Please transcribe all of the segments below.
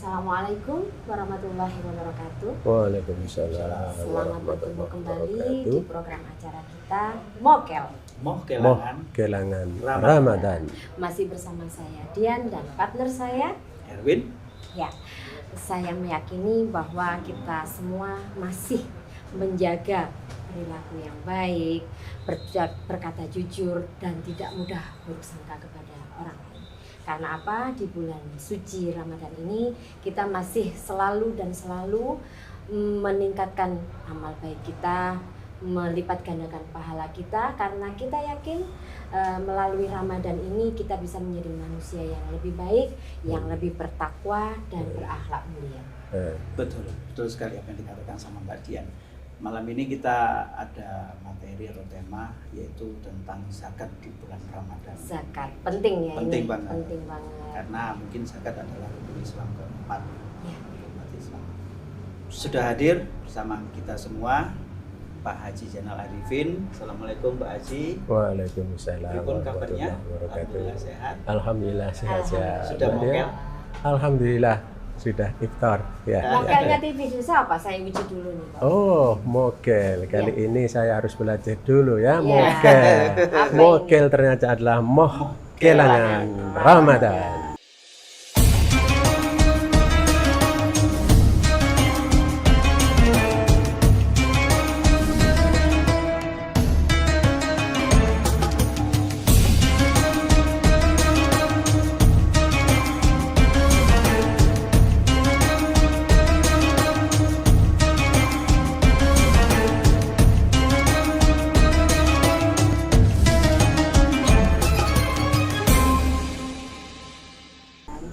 Assalamualaikum warahmatullahi wabarakatuh. Waalaikumsalam. Selamat bertemu kembali di wabarakatuh. program acara kita Mokel. Kelangan Ramadan. Masih bersama saya Dian dan partner saya Erwin. Ya, saya meyakini bahwa kita semua masih menjaga perilaku yang baik, berkata jujur dan tidak mudah bersangka kepada orang lain. Karena apa? Di bulan suci Ramadan ini kita masih selalu meningkatkan amal baik kita, melipat gandakan pahala kita, karena kita yakin melalui Ramadan ini kita bisa menjadi manusia yang lebih baik, yang lebih bertakwa dan berakhlak mulia. Betul sekali apa yang dikatakan sama Mbak Dian. Malam ini kita ada materi atau tema yaitu tentang zakat di bulan Ramadan. Zakat penting ya, penting ini banget. penting banget. Karena mungkin zakat adalah rukun Islam keempat. Ya. Umat Islam. Sudah hadir bersama kita semua Pak Haji Zainal Arifin. Assalamualaikum Pak Haji. Waalaikumsalam. Bagaimana kabarnya? Wabarakatuh. Alhamdulillah sehat. Alhamdulillah sehat. Sudah mokel? Alhamdulillah sudah iftar ya. Mokelnya TV susah apa? Saya uji dulu nih Pak. Oh, mokel. Kali ini saya harus belajar dulu ya, Ya. mokel. Apa Mokel ternyata adalah kelangan Ramadan.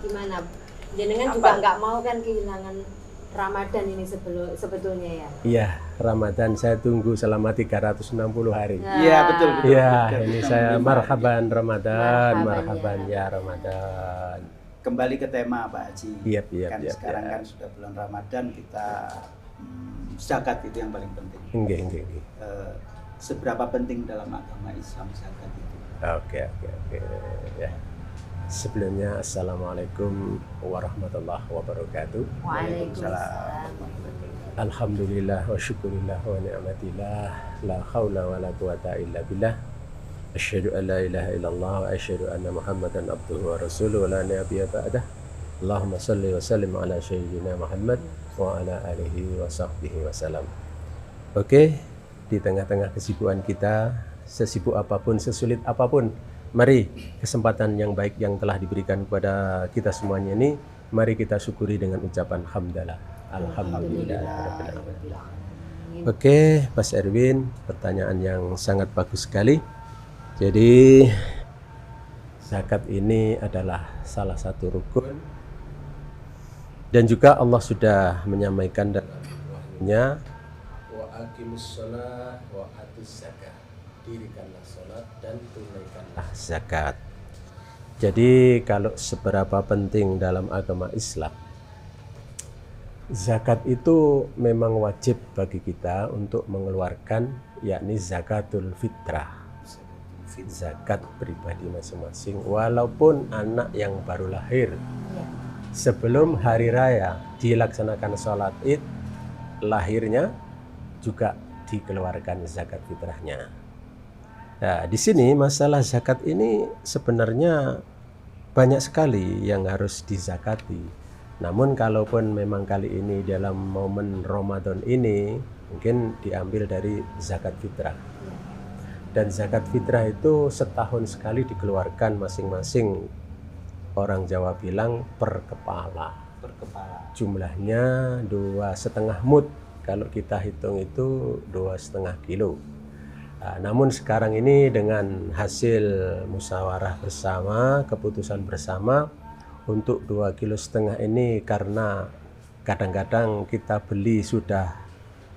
Gimana? Jenengan juga nggak mau kan kehilangan Ramadan ini sebetulnya ya? Iya, Ramadan saya tunggu selama 360 hari. Iya, betul. Iya, Betul. ini saya marhaban Ramadan, Marhaban, ya Ramadan. Kembali ke tema Pak Haji. Iya. Kan sekarang kan sudah bulan Ramadan, kita zakat itu yang paling penting. Enggak. Seberapa penting dalam agama Islam zakat itu? Oke. Ya. Sebelumnya Assalamualaikum warahmatullahi wabarakatuh. Waalaikumsalam. Alhamdulillah wa syukurillah wa ni'matillah, la haula wa la quwata illa billah. Asyhadu an la ilaha illallah wa asyhadu anna Muhammadan abduhu wa rasuluhu wa la nabiyya ba'dah. Allahumma salli wa sallim ala sayyidina Muhammad wa ala alihi wa sahbihi wa salam. Oke, di tengah-tengah kesibukan kita, sesibuk apapun, sesulit apapun, mari kesempatan yang baik yang telah diberikan kepada kita semuanya ini, mari kita syukuri dengan ucapan hamdalah. Alhamdulillah. Oke, Mas Erwin, pertanyaan yang sangat bagus sekali. Jadi zakat ini adalah salah satu rukun dan juga Allah sudah menyampaikan dalamnya wa aqimus shalah wa atuz zakat. Dirikanlah salat dan tunaikanlah zakat. Jadi kalau seberapa penting dalam agama Islam, zakat itu memang wajib bagi kita untuk mengeluarkan, yakni zakatul fitrah, zakat pribadi masing-masing, walaupun anak yang baru lahir sebelum hari raya dilaksanakan sholat id, lahirnya juga dikeluarkan zakat fitrahnya. Nah, di sini masalah zakat ini sebenarnya banyak sekali yang harus dizakati. Namun kalaupun memang kali ini dalam momen Ramadan ini mungkin diambil dari zakat fitrah. Dan zakat fitrah itu setahun sekali dikeluarkan masing-masing. Orang Jawa bilang per kepala. Jumlahnya 2,5 mud. Kalau kita hitung itu 2,5 kilo. Nah, namun sekarang ini dengan hasil musyawarah bersama, keputusan bersama untuk 2,5 kilo ini, karena kadang-kadang kita beli sudah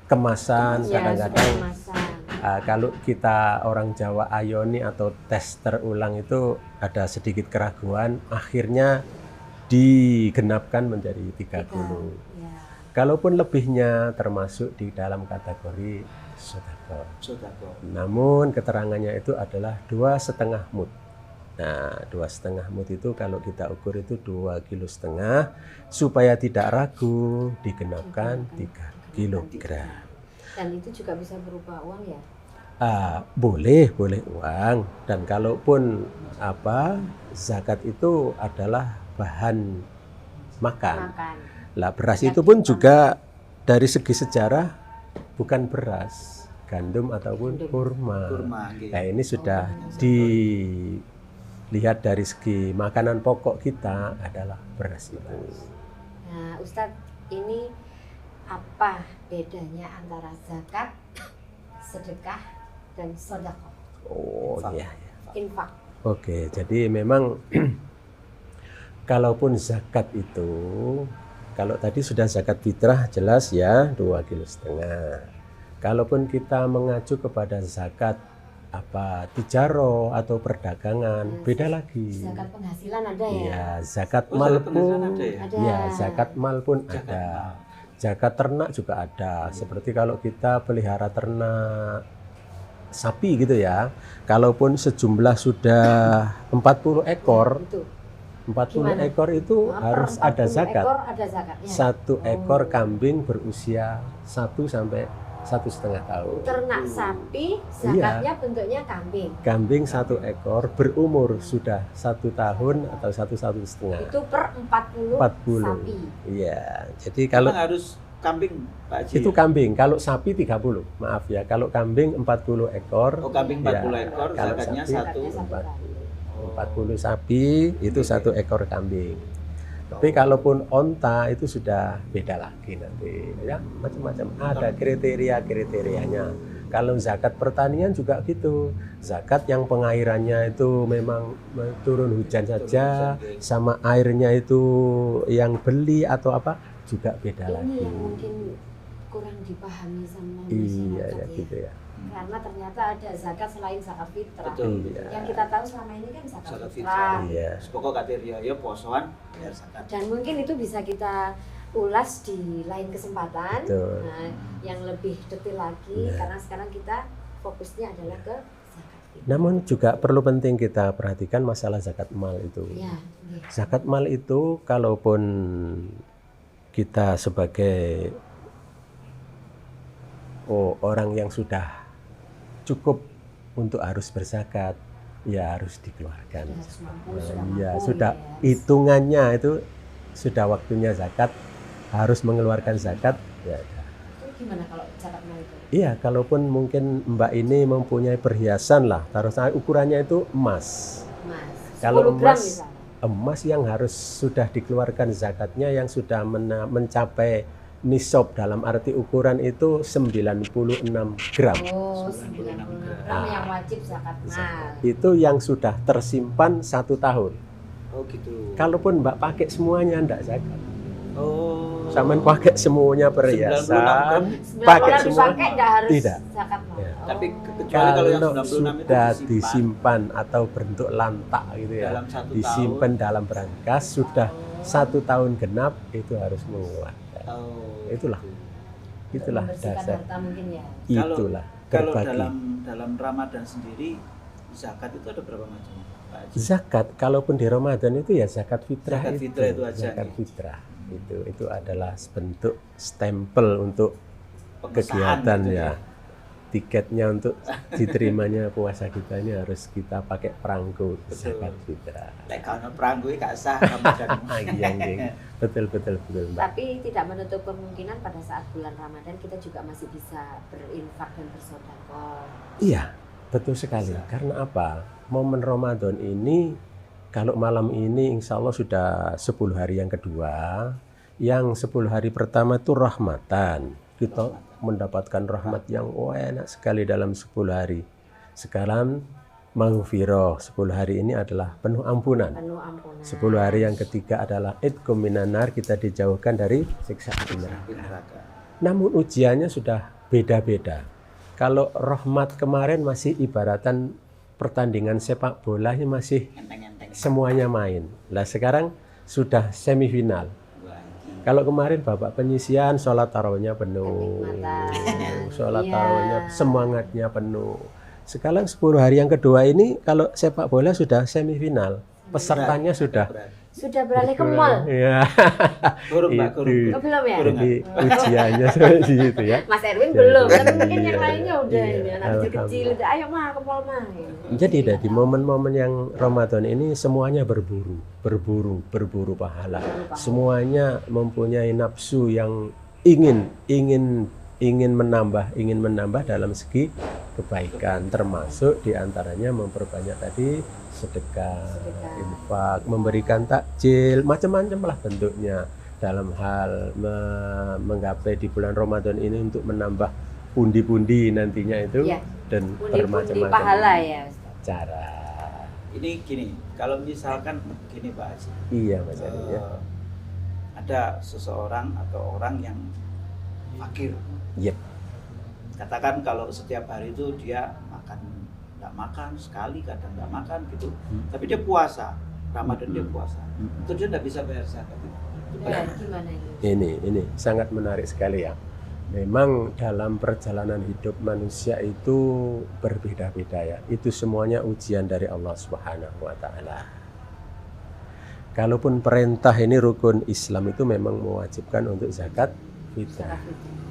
kemasan, kadang-kadang kalau kita orang Jawa ayoni atau tes terulang itu ada sedikit keraguan, akhirnya digenapkan menjadi 30. Kalaupun lebihnya termasuk di dalam kategori sodako. Namun keterangannya itu adalah 2,5 mud. Nah, 2,5 mut itu kalau kita ukur itu 2,5 kg, supaya tidak ragu digenapkan 3 kilogram. Dan itu juga bisa berupa uang ya? Boleh uang, dan kalaupun zakat itu adalah bahan makan. Lah beras itu pun juga dari segi sejarah bukan beras, gandum ataupun kurma. Nah, ini sudah dilihat dari segi makanan pokok kita adalah beras itu. Nah, Ustadz, ini apa bedanya antara zakat, sedekah, dan sedekah? Oh iya. Infak. Oke, jadi memang kalaupun zakat itu, kalau tadi sudah zakat fitrah jelas ya 2,5 kg. Kalaupun kita mengacu kepada zakat tijaro atau perdagangan, beda lagi. Zakat penghasilan ada ya? Iya, zakat mal pun ada. Ya, zakat mal pun ada. Zakat ternak juga ada. Seperti kalau kita pelihara ternak sapi gitu ya. Kalaupun sejumlah sudah 40 ekor, 40 ekor itu harus ada zakat. Satu ekor kambing berusia 1 sampai 1,5 tahun. Ternak sapi, zakatnya bentuknya kambing. Kambing 1 ekor berumur sudah 1 tahun atau 1,5. Itu per 40 sapi. Iya. Jadi kalau harus kambing, Pak Haji. Itu kambing. Kalau sapi 30. Maaf ya. Kalau kambing 40 ekor. Oh, kambing 40 ekor, kalau zakatnya sapi 40 sapi itu 1 ekor kambing. Tapi kalaupun onta itu sudah beda lagi nanti ya, macam-macam ada kriteria-kriterianya. Kalau zakat pertanian juga gitu. Zakat yang pengairannya itu memang turun hujan saja, sama airnya itu yang beli atau apa juga beda lagi. Ini yang mungkin kurang dipahami sama Iya masyarakat ya gitu ya. Karena ternyata ada zakat selain zakat fitrah. Betul. Yang kita tahu selama ini kan zakat Zakat fitrah. Iya. Pokok kriteria ya posoan bayar zakat. Dan mungkin itu bisa kita ulas di lain kesempatan. Betul. Nah, yang lebih detail lagi karena sekarang kita fokusnya adalah ke zakat fitrah. Namun juga perlu penting kita perhatikan masalah zakat mal itu. Ya, Zakat mal itu kalaupun kita sebagai orang yang sudah cukup untuk harus berzakat, ya harus dikeluarkan. Sudah hitungannya itu sudah waktunya zakat, harus mengeluarkan zakat. Ya. Itu gimana kalau zakat mal itu? Iya, kalaupun mungkin Mbak ini mempunyai perhiasan lah, taruhlah ukurannya itu emas. Kalau emas yang harus sudah dikeluarkan zakatnya yang sudah mencapai nisab, dalam arti ukuran itu 96 gram. Oh, 96 gram yang wajib zakat mal. Itu yang sudah tersimpan 1 tahun. Oh gitu. Kalaupun Mbak pakai semuanya enggak zakat. Oh. Sampean pakai semuanya perhiasan, pakai semua enggak harus tidak. Zakat mal. Ya. Tapi kecuali kalau yang 96 sudah itu disimpan atau bentuk lantak gitu ya, dalam 1 disimpan dalam berangkas sudah 1 tahun genap itu harus mengeluarkan. Itulah dasar. Harta mungkin ya. Itulah kalau berbagi. dalam Ramadan sendiri zakat itu ada berapa macam, Pak Haji? Zakat kalaupun di Ramadan itu ya zakat fitrah. Zakat fitrah itu aja. Zakat fitrah itu adalah bentuk stempel untuk kegiatan gitu ya. Tiketnya untuk diterimanya puasa kita ini harus kita pakai perangko zakat fitrah. Lek kalau perangko gak sah Ramadan. Iya, betul Mbak. Tapi tidak menutup kemungkinan pada saat bulan Ramadan kita juga masih bisa berinfak dan bersedekah. Iya, betul sekali. Karena apa? Momen Ramadan ini kalau malam ini insya Allah sudah 10 hari yang kedua. Yang 10 hari pertama itu rahmatan. Kita mendapatkan rahmat yang enak sekali dalam 10 hari. Sekarang maghfirah, 10 hari ini adalah penuh ampunan. 10 hari yang ketiga adalah idqum minan nar, kita dijauhkan dari siksa api neraka. Namun ujiannya sudah beda-beda. Kalau rahmat kemarin masih ibaratan pertandingan sepak bola, masih semuanya main. Lah sekarang sudah semifinal. Kalau kemarin babak penyisian, sholat tarawihnya penuh, sholat tarawihnya semangatnya penuh. Sekarang 10 hari yang kedua ini kalau sepak bola sudah semifinal. Pesertanya sudah Sudah beralih ke mall. Iya. Kurung Mbak, kurung. Oh, belum ya? Jadi ujiannya seperti itu ya. Mas Erwin Jadi, belum, tapi mungkin iya, yang lainnya udah iya, ini anak kecil-kecil udah ayo mah ke mall mah. Jadi di momen-momen yang Ramadan ini semuanya berburu pahala. Semuanya mempunyai nafsu yang ingin menambah dalam segi kebaikan, termasuk diantaranya memperbanyak tadi sedekah, infak, memberikan takjil, macam-macam lah bentuknya dalam hal menggapai di bulan Ramadan ini untuk menambah pundi-pundi nantinya itu Ya, dan pundi-pundi bermacam-macam pahala ya, Ustaz. cara. Ini gini, kalau misalkan gini Pak Haji, Iya Mas Ari ya. ada seseorang atau orang yang fakir. Yep. Katakan kalau setiap hari itu dia nggak makan sekali, kadang nggak makan gitu. Tapi dia puasa, Ramadan dia puasa. Itu dia nggak bisa bayar zakat. Ya, gimana ini? Ini sangat menarik sekali ya. Memang dalam perjalanan hidup manusia itu berbeda-beda ya. Itu semuanya ujian dari Allah Subhanahu wa taala. Kalaupun perintah ini rukun Islam itu memang mewajibkan untuk zakat fitrah.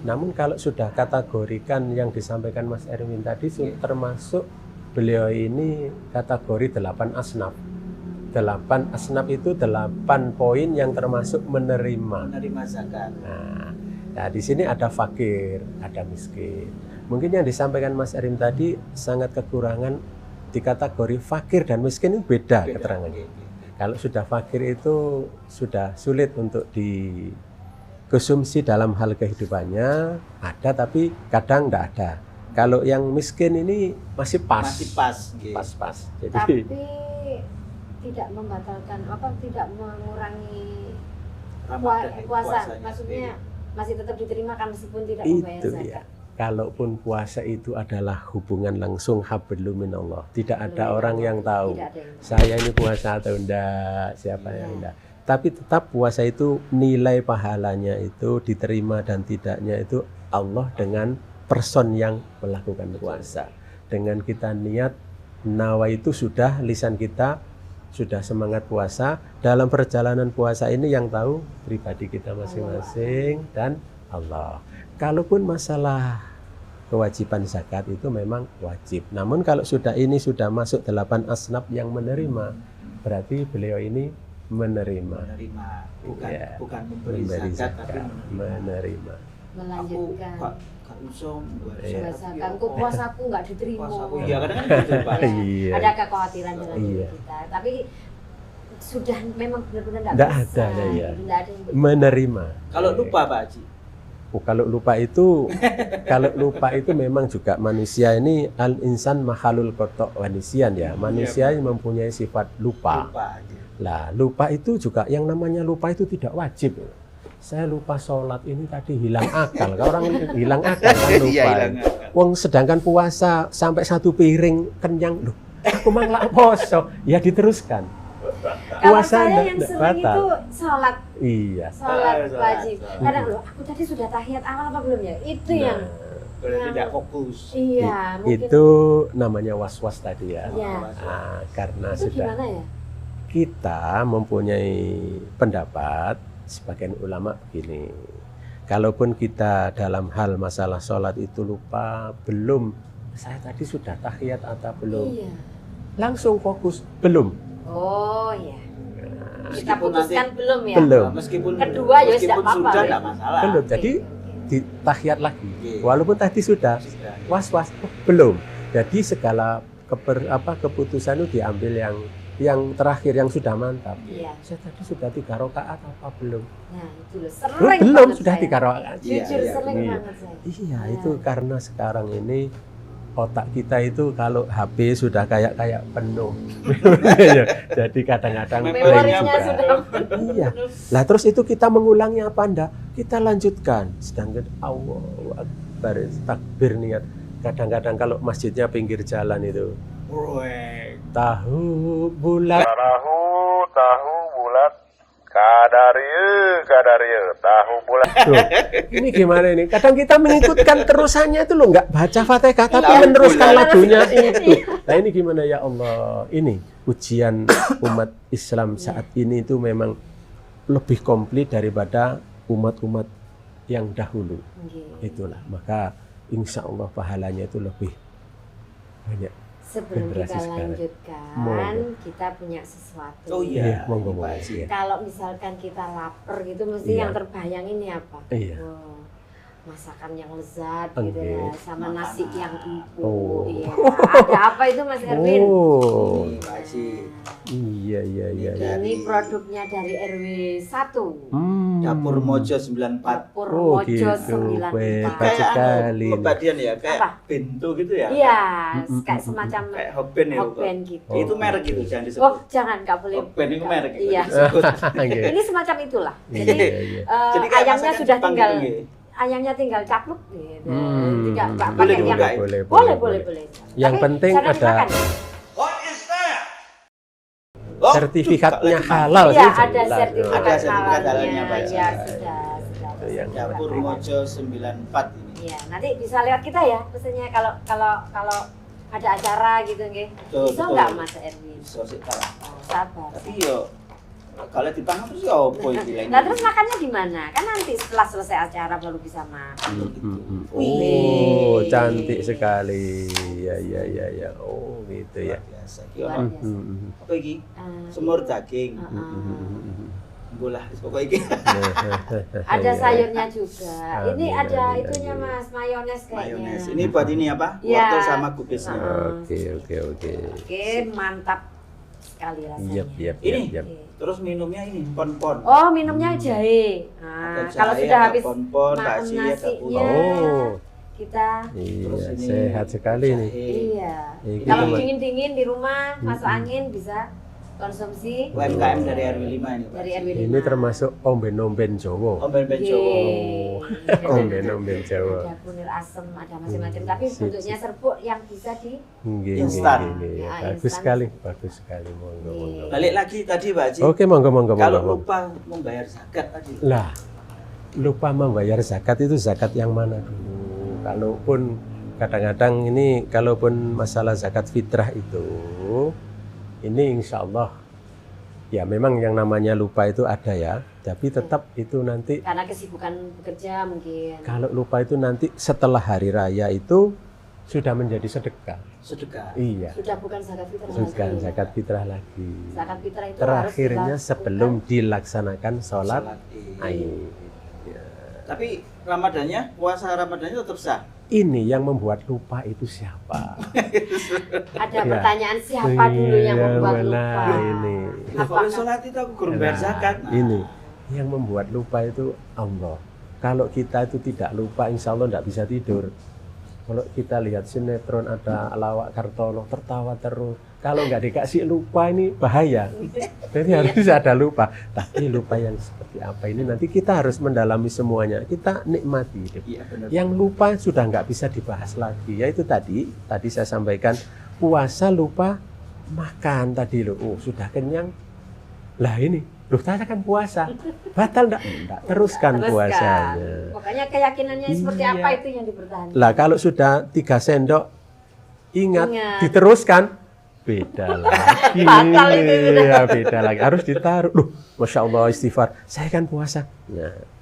Namun kalau sudah kategorikan yang disampaikan Mas Erwin tadi termasuk beliau ini kategori 8 asnaf. 8 asnaf itu 8 poin yang termasuk menerima zakat. Nah, di sini ada fakir, ada miskin. Mungkin yang disampaikan Mas Erwin tadi sangat kekurangan di kategori fakir dan miskin itu beda keterangannya. Kalau sudah fakir itu sudah sulit untuk dikonsumsi dalam hal kehidupannya, ada tapi kadang tidak ada. Kalau yang miskin ini masih pas. Pas. Jadi Tapi tidak membatalkan tidak mengurangi puasa. Maksudnya masih tetap diterima kan meskipun tidak membayar itu zakat. ya. Kalaupun puasa itu adalah hubungan langsung hablum minallah. Tidak ada orang yang tahu saya ini puasa atau enggak, siapa yang enggak. Tapi tetap puasa itu nilai pahalanya itu diterima dan tidaknya itu Allah dengan person yang melakukan puasa. Dengan kita niat nawa itu sudah lisan kita sudah semangat puasa. Dalam perjalanan puasa ini yang tahu pribadi kita masing-masing dan Allah. Kalaupun masalah kewajiban zakat itu memang wajib. Namun kalau sudah masuk 8 asnaf yang menerima, berarti beliau ini menerima. Bukan memberi zakat, tapi menerima. Melanjutkan. Kak Usom, zakat, kok puasaku nggak diterima. Iya, kadang kan gitu Pak. Iya. Ada kekhawatiran dalam diri kita. Tapi sudah memang benar-benar nggak bisa. Ada ya. Nggak ada yang Menerima. Kalau lupa Pak Haji. Kalau lupa itu memang juga manusia ini al-insan mahalul kotok wanisian ya. Manusia yang mempunyai sifat lupa. Lah, lupa itu juga yang namanya lupa itu tidak wajib. Saya lupa sholat ini tadi hilang akal. Orang hilang akal kan lupa. Wong sedangkan puasa sampai 1 piring kenyang loh. Aku malah poso. Ya diteruskan. Kalau saya yang sering itu sholat. Iya. Sholat wajib. Karena loh, aku tadi sudah tahiyat awal apa belum ya? Itu yang tidak fokus. Iya, mungkin itu namanya was-was tadi ya. Karena itu sudah gimana ya? Kita mempunyai pendapat sebagian ulama begini. Kalaupun kita dalam hal masalah sholat itu lupa, belum saya tadi sudah tahiyat atau belum? Iya. Langsung fokus belum. Oh iya. Kita putuskan belum ya? Belum. Meskipun kedua ya tidak apa-apa. Sudah enggak masalah. Belum. Jadi di tahiyat lagi. Walaupun tadi sudah was-was belum. Jadi segala keputusan itu diambil yang terakhir yang sudah mantap. Iya. Saya tadi sudah 3 rakaat apa belum? Nah, itu loh. Sering belum banget sudah saya. 3 rakaat. Jujur sering banget saya. Iya, itu karena sekarang ini otak kita itu kalau HP sudah kayak penuh. Jadi kadang-kadang memorinya blank sudah penuh. Iya. Lah terus itu kita mengulangi apa enggak? Kita lanjutkan. Sedangkan Allahu Akbar takbir niat. Kadang-kadang kalau masjidnya pinggir jalan itu. Tahu bulat Kadarieu, tahu bulan. Loh, ini gimana ini? Kadang kita mengikutkan terusannya itu loh, nggak baca Fatihah tapi Tahu meneruskan bulan. lagunya itu. Nah ini gimana ya Allah? Ini ujian umat Islam saat ini itu memang lebih komplit daripada umat-umat yang dahulu. Nggih. Itulah, maka insya Allah pahalanya itu lebih banyak. Sebelum kita Generasi sekarang. lanjutkan, Monggo. kita punya sesuatu. Oh Iya, iya, monggo, Pak monggo. Haji. Iya. Kalau misalkan kita lapar gitu, mesti Iya. yang terbayang ini apa? Iya. Wow, masakan yang lezat Oke. gitu ya, sama nasi Makanan. yang empuk. Oh. Iya. Ada apa itu Mas Erwin? Oh, Ini Pak Haji. iya iya iya. iya. Ini produknya dari RW 1. Dapur Mojo 94. Dapur Oh, Mojo gitu. 94. Hebat Kayak sekali. pembadian ya, kayak Apa? bento gitu ya. Iya, Mm-mm. kayak semacam Kayak Hokben ya. hokben gitu. Itu Oh. merek gitu, jangan disebut. Oh, jangan, nggak boleh. Hokben itu merek gitu. Iya. disebut. Oke. Ini semacam itulah. Iya, Jadi iya. Jadi kayak ayamnya masakan sudah Jepang tinggal gitu, nggih. ayamnya tinggal capluk gitu. Hmm. Tidak nggak Boleh pakai yang dibuka ya? boleh. Yang Tapi penting jangan ada dimakan. Oh, sertifikatnya juga lagi. halal Iya, sih. ada jelas. sertifikat Ada sertifikat halalnya. halalnya, Pak. Ya, sudah. Itu yang Dapur penting. Mojo 94 ini. Iya, nanti bisa lewat kita ya. Pesannya kalau ada acara gitu nggih. Betul, Bisa betul. nggak Mas Erwin? Iso sih kalah. Oh, sabar. Tapi yo kalau dipangan terus ya opo iki lagi. Nah, terus makannya gimana? Kan nanti setelah selesai acara baru bisa makan. Oh, Wih. cantik sekali. Ya, ya, ya, ya. Oh, gitu ya. Biasa. Iki Luar ono biasa. apa iki? Ah, Semur daging. Bolah apa iki? ada sayurnya juga. Ini Amin, ada amin, itunya amin. Mas, mayones kayaknya. Mayones. Ini buat ini apa? Iya. Wortel sama kubisnya. Oke, oke, oke. Oke, mantap sekali rasanya. Yap, yap, Ini. yap, yap. Oke. Terus minumnya ini pon-pon. Oh, minumnya jahe. Nah, Ada jahe, kalau sudah ada habis pon-pon, makan baksi, ada nasinya, Oh. kita Iya, Terus ini sehat sekali nih. jahe. iya. Ini Kalau cuma- dingin-dingin di rumah, masuk angin bisa konsumsi UMKM dari RW 5 ini, Pak. dari RW 5. Ini termasuk omben-omben Jawa. Omben-omben Jawa. Omben-omben Jawa. Ada punir asem, ada macam-macam. Tapi Sip, bentuknya sip. serbuk yang bisa di Nggih, Instan. nggih, nggih. Ya, Bagus instan. sekali, bagus sekali. Monggo, Iya. monggo. Balik lagi tadi Pak Haji. Oke, monggo, monggo, Kalau monggo. lupa membayar zakat tadi. Lah, lupa membayar zakat itu zakat yang mana dulu? Kalaupun kadang-kadang ini, kalaupun masalah zakat fitrah itu, ini insya Allah, ya memang yang namanya lupa itu ada ya, tapi tetap itu nanti, karena kesibukan bekerja mungkin. kalau lupa itu nanti setelah hari raya itu sudah menjadi sedekah. Sedekah. Iya, Sudah bukan zakat fitrah bukan lagi. zakat fitrah lagi. Zakat fitrah itu Terakhirnya harus dilakukan sebelum dilaksanakan sholat Salat Id. Aid. Tapi Ramadannya, puasa Ramadannya tetap sah. Ini yang membuat lupa itu siapa? ada Ya. pertanyaan siapa dulu yang Iya, membuat mana lupa. ini? Nah, kalau sholat itu aku kurang bayar Nah, zakat. Nah, Ini yang membuat lupa itu Allah. Kalau kita itu tidak lupa, insya Allah tidak bisa tidur. Kalau kita lihat sinetron ada Lawak Kartono tertawa terus. Kalau nggak dikasih lupa ini bahaya. Jadi harus ada lupa. Tapi lupa yang seperti apa ini nanti kita harus mendalami semuanya. Kita nikmati hidup. Iya benar. Yang lupa sudah nggak bisa dibahas lagi. Yaitu tadi saya sampaikan puasa lupa makan tadi loh. Oh sudah kenyang. Lah ini, loh tadi kan puasa. Batal enggak? Teruskan puasanya. Pokoknya keyakinannya seperti Iya. apa itu yang dipertahankan. Lah kalau sudah 3 sendok, ingat, Ingat. diteruskan, beda lagi. Batal itu sudah. Ya, beda lagi. Harus ditaruh. Loh, Masya Allah istighfar. Saya kan puasa. Nah,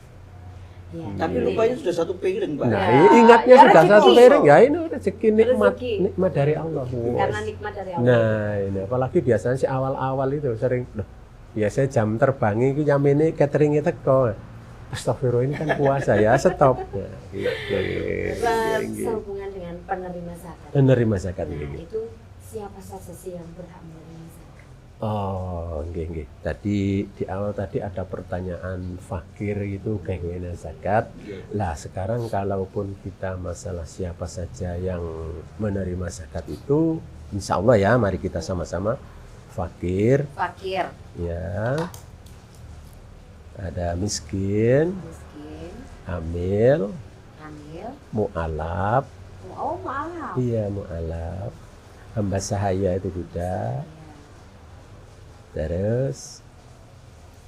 Ya, Tapi lupanya sudah satu piring, Pak. nah Ya. ingatnya Ya, sudah rezeki. satu piring. Ya ini rezeki nikmat, Rezeki. nikmat dari Allah. karena nikmat dari Allah. Nah, ini apalagi biasanya sih awal-awal itu sering, loh, biasanya jam terbangi itu jam ini cateringnya teko. Astagfirullah ini kan puasa ya, stop. Nah, gitu. Sehubungan dengan penerima zakat. Menerima zakat Nah, gitu. itu siapa saja sih yang berhak menerima zakat? Oh, nggih. Tadi di awal tadi ada pertanyaan fakir itu kayak gimana zakat. Lah sekarang kalaupun kita masalah siapa saja yang menerima zakat itu, insya Allah ya, mari kita sama-sama fakir, Fakir, ya. Ada miskin, miskin, hamil, hamil, mu'alaf, oh maaf. iya mu'alaf, hamba sahaya itu budak, terus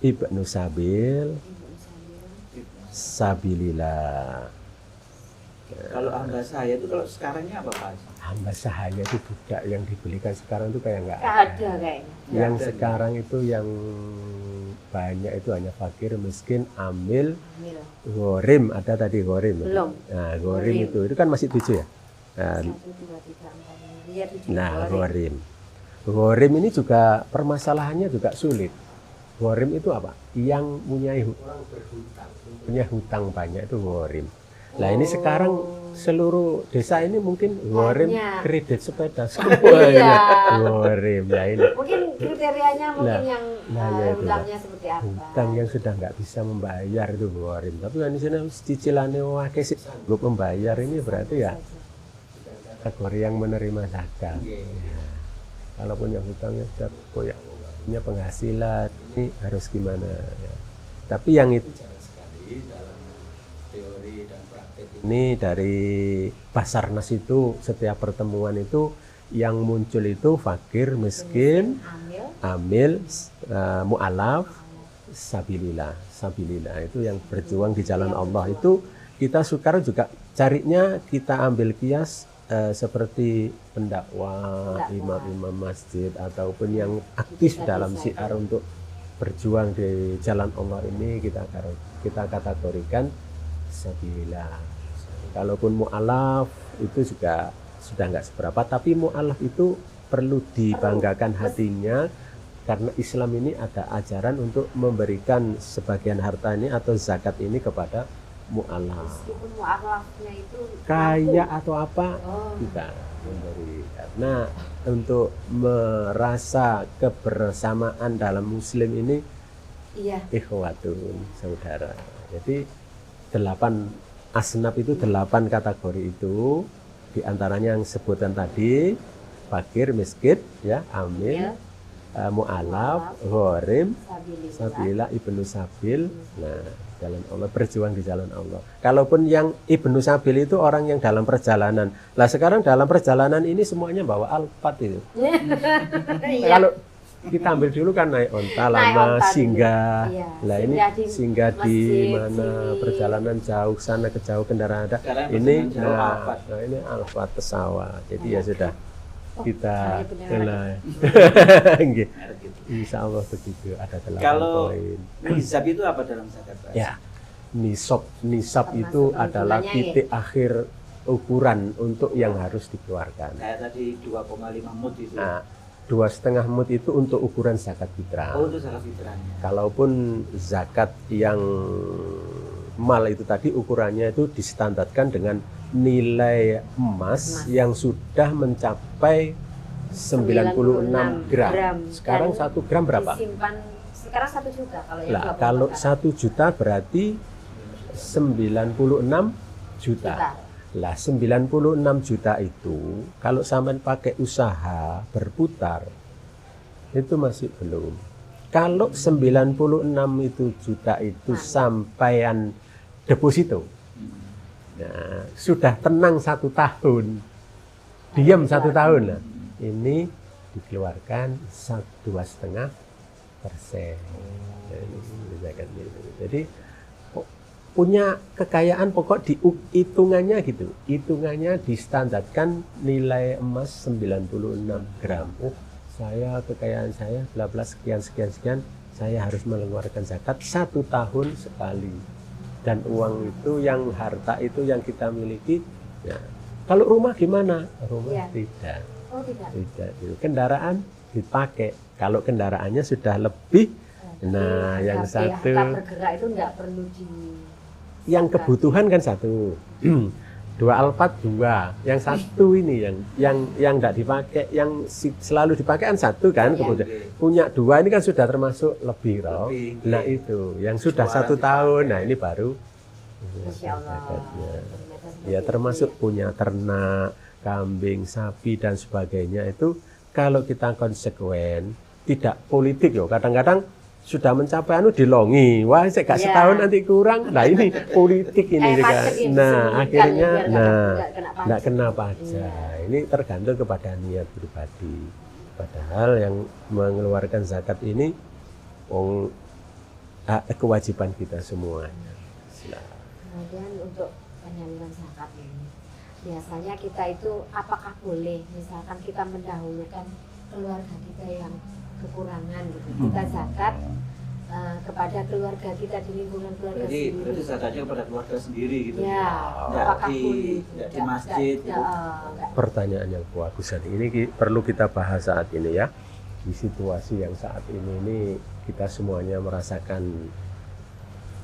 ibnu sabil, Ibnu Sabil. sabilillah. Kalau hamba saya itu kalau sekarangnya apa Pak Haji? Hamba sahaya itu budak yang dibelikan sekarang itu kayak nggak Nggak ada kayaknya. Yang Nggak ada. sekarang itu yang banyak itu hanya fakir, miskin, amil, Hamil. ghorim. Ada tadi ghorim. Belum. Nah, ghorim Ghorim. itu kan masih 7 ya. Nah, 1, 2, 3, 4, 5. Iya, 7. nah ghorim. Ghorim ini juga permasalahannya juga sulit. Ghorim itu apa? Yang punya hutang banyak itu ghorim. Nah ini sekarang seluruh desa ini mungkin ghorim Banyak. kredit sepeda semuanya Iya. ghorim. Nah ini Mungkin kriterianya mungkin Nah, yang nah, ya itu, hutangnya seperti apa. hutang yang sudah nggak bisa membayar itu ghorim. Tapi kan di sini cicilannya wakil sih sanggup membayar, ini berarti ya kategori yang menerima zakat. Ya. Kalau punya hutangnya sudah punya penghasilan, ini harus gimana ya. Tapi yang itu jarang sekali dalam teori dan praktek ini dari Basarnas itu setiap pertemuan itu yang muncul itu fakir, miskin, Amil. amil, mu'alaf, sabilillah. Sabilillah itu yang berjuang di jalan Allah. Itu kita sekarang juga carinya kita ambil kias seperti pendakwah, imam-imam masjid ataupun yang aktif dalam syiar untuk berjuang di jalan Allah ini kita kategorikan sabilillah. Kalaupun mu'alaf itu juga sudah nggak seberapa, tapi mu'alaf itu perlu dibanggakan hatinya karena Islam ini ada ajaran untuk memberikan sebagian harta ini atau zakat ini kepada mu'alaf. Meskipun mu'alafnya itu Kaya atau apa Oh. kita memberi. Karena untuk merasa kebersamaan dalam Muslim ini Iya. ikhwatun, saudara. Jadi 8 asnaf itu 8 kategori itu, diantaranya yang sebutan tadi fakir, miskin, ya, amil, mu'alaf, ghorim, sabilillah, ibnu sabil. Nah, jalan Allah, berjuang di jalan Allah. Kalaupun yang ibnu sabil itu orang yang dalam perjalanan. Lah sekarang dalam perjalanan ini semuanya bawa alfat itu. Iya. Kalau kita ambil dulu kan naik onta lama, onta dulu. singgah. Iya, Lah ini singgah di masjid, mana, sini. perjalanan jauh sana ke jauh kendaraan ada. Sekarang Ini perjalanan jauh Alphard. nah ini alfat pesawat. Jadi ya sudah kita saya benar. Nggih. Merek gitu. Insya Allah begitu ada 8 Kalau poin. nisab itu apa dalam zakat Pak Haji? Ya, nisab Termasuk itu adalah hitungannya, ya? titik akhir ukuran untuk yang harus dikeluarkan. Kayak tadi 2,5 mud itu. Nah, 2,5 mud itu untuk ukuran zakat fitrah. Oh, itu zakat fitrahnya. Kalaupun zakat yang mal itu tadi ukurannya itu distandarkan dengan nilai emas yang sudah mencapai 96 gram. Sekarang Dan 1 gram berapa? Disimpan sekarang 1 juta kalau yang Lah, 24 kalau karat. 1 juta berarti 96 juta. Lah 96 juta itu kalau sampean pakai usaha berputar itu masih belum. Kalau 96 itu juta itu sampaian deposito. Nah, sudah tenang 1 tahun. Diam 1 tahun lah. Ini dikeluarkan 2,5%. Jadi punya kekayaan pokok hitungannya gitu. Hitungannya distandarkan nilai emas 96 gram. Oh, saya kekayaan saya bla bla sekian sekian sekian, saya harus mengeluarkan zakat 1 tahun sekali. Dan uang itu yang harta itu yang kita miliki ya. Kalau rumah gimana? Rumah Iya. tidak. Oh, tidak. Tidak. Kendaraan dipakai. Kalau kendaraannya sudah lebih, nah yang satu harta bergerak itu nggak perlu di yang kebutuhan kan 1. 2 Alphard 2. Yang 1 ini yang enggak dipakai, yang selalu dipakai kan 1 kan, Iya. kemudian punya 2 ini kan sudah termasuk lebih toh. Lebih, Nah iya. itu yang sudah Suara 1 tahun. Nah ini baru Masya Allah. zakatnya. Ternyata seperti Ya itu termasuk ya. punya ternak, kambing, sapi dan sebagainya itu kalau kita konsekuen, tidak politik yo. Kadang-kadang sudah mencapai dilongi, wah saya gak Iya. setahun nanti kurang. Nah ini politik ini juga. pajak ini Nah disembunyikan akhirnya, ya, biar nggak kena pajak. nggak kena pajak. Iya. Ini tergantung kepada niat pribadi. Padahal yang mengeluarkan zakat ini, kewajiban kita semuanya. Kemudian untuk penyaluran zakat ini, biasanya kita itu apakah boleh misalkan kita mendahulukan keluarga kita yang kekurangan gitu, kita zakat kepada keluarga kita di lingkungan keluarga Berarti sendiri. zakatnya kepada keluarga sendiri gitu. Ya, Nggak apakah boleh? nggak di masjid gitu. Pertanyaan yang bagus ini perlu kita bahas saat ini ya. Di situasi yang saat ini kita semuanya merasakan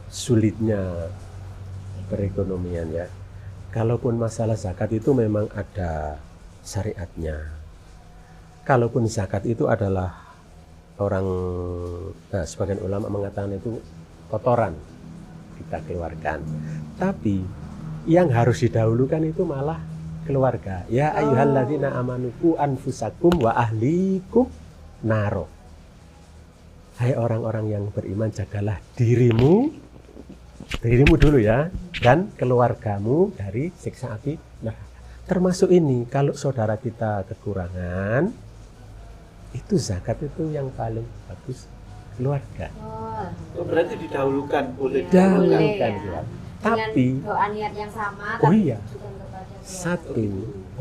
sulitnya perekonomian ya. Kalaupun masalah zakat itu memang ada syariatnya. Kalaupun zakat itu adalah sebagian ulama mengatakan itu kotoran kita keluarkan. Tapi yang harus didahulukan itu malah keluarga. Ya ayyuhalladzina amanu qu anfusakum wa ahlikum naro. Hai orang-orang yang beriman, jagalah dirimu dulu ya, dan keluargamu dari siksa api neraka. Termasuk ini, kalau saudara kita kekurangan, itu zakat itu yang paling bagus keluarga. Oh, berarti didahulukan, boleh Dahulukan Boleh, ya. keluarga. Dengan Tapi doa niat yang sama, Oh tapi iya. bukan kepada keluarga. satu,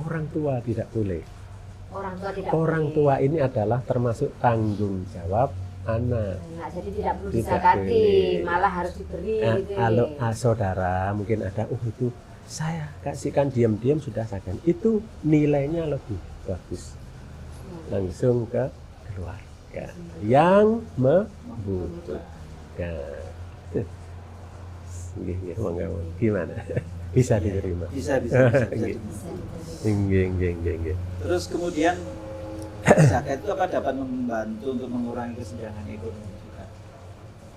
orang tua tidak boleh. Orang tua tidak Orang boleh. tua ini adalah termasuk tanggung jawab anak. Nah, jadi tidak perlu Tidak dizakati, boleh. malah harus diberi Nah, gitu. kalau saudara mungkin ada, itu saya kasihkan diam-diam sudah zakat. Itu nilainya lebih bagus. Langsung ke keluarga yang membutuhkan. Monggo. Gimana? Bisa diterima. Bisa. Nggih. Nggih. Terus kemudian zakat itu apa dapat membantu untuk mengurangi kesenjangan ekonomi juga?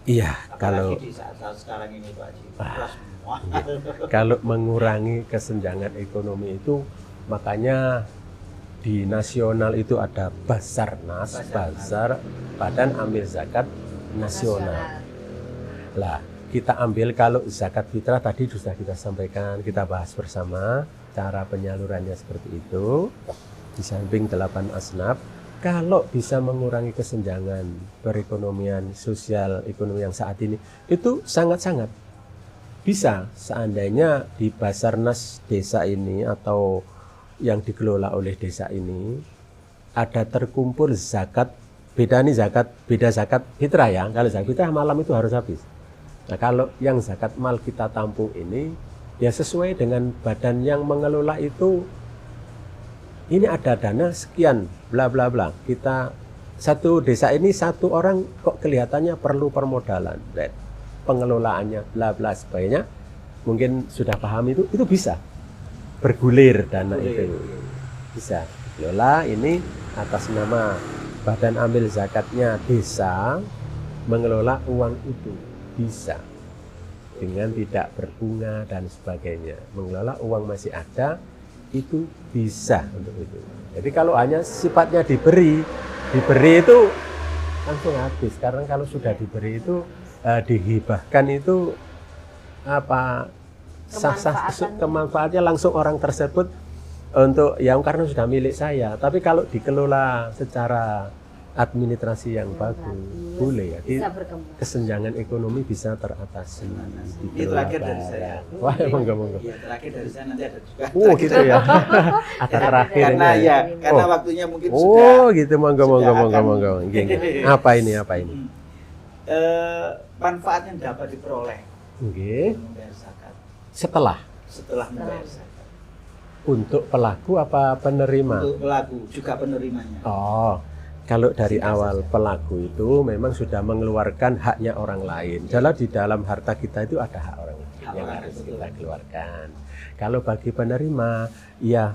Iya, Apalagi kalau di saat sekarang ini Pak Haji. Semua. kalau mengurangi kesenjangan ekonomi itu, makanya di nasional itu ada Basarnas, Bazar Badan Amil Zakat Nasional. Lah, kita ambil kalau zakat fitrah tadi sudah kita sampaikan, kita bahas bersama cara penyalurannya seperti itu. Di samping 8 asnaf, kalau bisa mengurangi kesenjangan perekonomian, sosial, ekonomi yang saat ini, itu sangat-sangat bisa. Seandainya di Basarnas desa ini atau yang dikelola oleh desa ini ada terkumpul zakat, beda zakat fitrah ya. Kalau zakat fitrah malam itu harus habis. Nah, kalau yang zakat mal kita tampung ini ya sesuai dengan badan yang mengelola itu, ini ada dana sekian bla bla bla. Kita satu desa ini satu orang kok kelihatannya perlu permodalan, pengelolaannya bla bla sebagainya, mungkin sudah paham itu bisa bergulir dana itu, bisa dikelola ini atas nama badan amil zakatnya desa mengelola uang itu, bisa dengan tidak berbunga dan sebagainya, mengelola uang masih ada itu bisa untuk itu. Jadi kalau hanya sifatnya diberi itu langsung habis. Karena kalau sudah diberi itu dihibahkan itu apa kemanfaatnya langsung orang tersebut untuk yang karena sudah milik saya. Tapi kalau dikelola secara administrasi yang bagus, boleh ya. Bisa berkembang. Kesenjangan ekonomi bisa teratasi. Ini terakhir dari saya. Wah, monggo. Iya, terakhir dari saya nanti ada juga. Gitu ya. Ada terakhir Karena ini. karena waktunya mungkin sudah. Gitu, monggo. Nggih. Apa ini? Manfaat yang dapat diperoleh Nggih. membayar zakat Setelah setelah membayar zakat. untuk pelaku apa penerima? Untuk pelaku juga penerimanya. Oh, kalau dari Singkat awal saja. pelaku itu memang sudah mengeluarkan haknya orang lain. Dalam di dalam harta kita itu ada hak orang lain yang orang, harus betul. kita keluarkan. Kalau bagi penerima, ya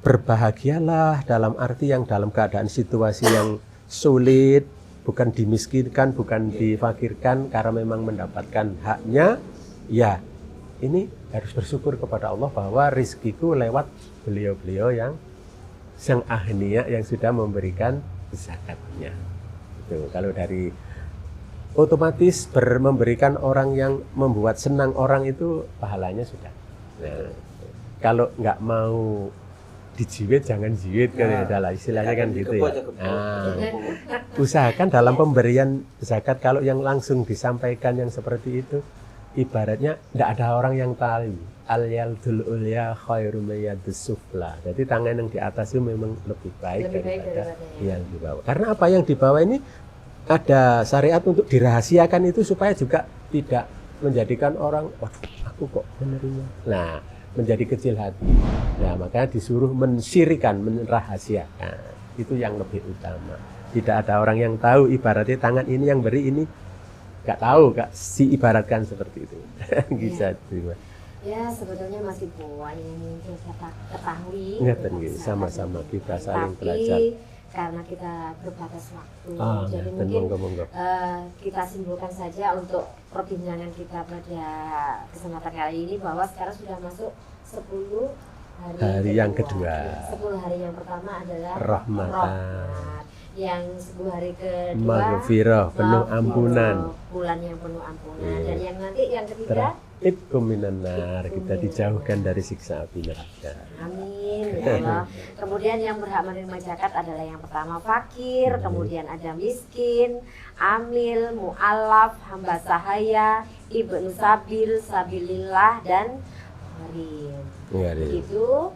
berbahagialah dalam arti yang dalam keadaan situasi yang sulit, bukan dimiskinkan, bukan difakirkan karena memang mendapatkan haknya. Ya, ini harus bersyukur kepada Allah bahwa rizkiku lewat beliau-beliau yang sang ahniya yang sudah memberikan zakatnya. Itu kalau dari otomatis memberikan orang yang membuat senang orang itu pahalanya sudah. Nah, kalau nggak mau dijiwit jangan jiwit kan ya, adalah istilahnya kan gitu ya. Kebo. Usahakan dalam pemberian zakat kalau yang langsung disampaikan yang seperti itu, ibaratnya tidak ada orang yang tahu. Al-yadul ulya khairu minyadus sufla. Jadi tangan yang di atas itu memang lebih baik daripada yang di bawah. Karena apa yang di bawah ini ada syariat untuk dirahasiakan itu supaya juga tidak menjadikan orang, wah aku kok menerima. Nah, menjadi kecil hati. Nah, makanya disuruh mensirikan, merahasiakan. Itu yang lebih utama. Tidak ada orang yang tahu, ibaratnya tangan ini yang beri ini nggak tahu, Kak, si ibaratkan seperti itu. Bisa terima. Ya, sebetulnya masih banyak yang kita ketahui. Sama-sama kita saling belajar. Tapi karena kita berbatas waktu, jadi mungkin kita simpulkan saja untuk perbincangan kita pada kesempatan kali ini bahwa sekarang sudah masuk 10 hari yang kedua. 10 hari yang pertama adalah Rahmatan. Yang 10 hari kedua Maghfirah, penuh ampunan. Bulan yang penuh ampunan. Dan yang nanti yang ketiga Itqum minan nar, kita dijauhkan dari siksa api neraka. Amin ya Allah. Kemudian yang berhak menerima zakat adalah yang pertama fakir, kemudian ada miskin, amil, mu'allaf, hamba sahaya, ibnu sabil, sabilillah, dan gharim. Begitu.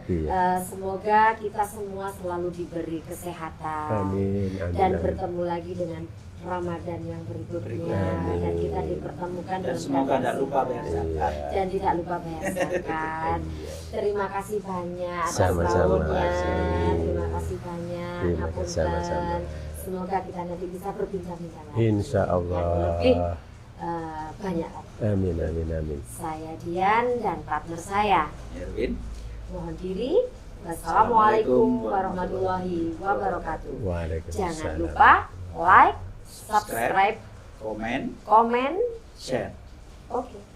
Semoga kita semua selalu diberi kesehatan. Amin. Dan bertemu lagi dengan Ramadan yang berikutnya. Dan kita dipertemukan dan semoga tidak lupa bayar zakat. Dan tidak lupa bayar zakat. Terima kasih banyak atas Sama-sama. tahunnya. Terima kasih banyak. Sama-sama. Semoga kita nanti bisa berbincang-bincang lagi. Insya Allah. Lebih banyak lagi. Amin, amin, amin. Saya Dian dan partner saya Erwin. mohon diri. Wassalamualaikum warahmatullahi wabarakatuh. Waalaikumsalam. Jangan lupa like, subscribe, komen, komen. share. Oke.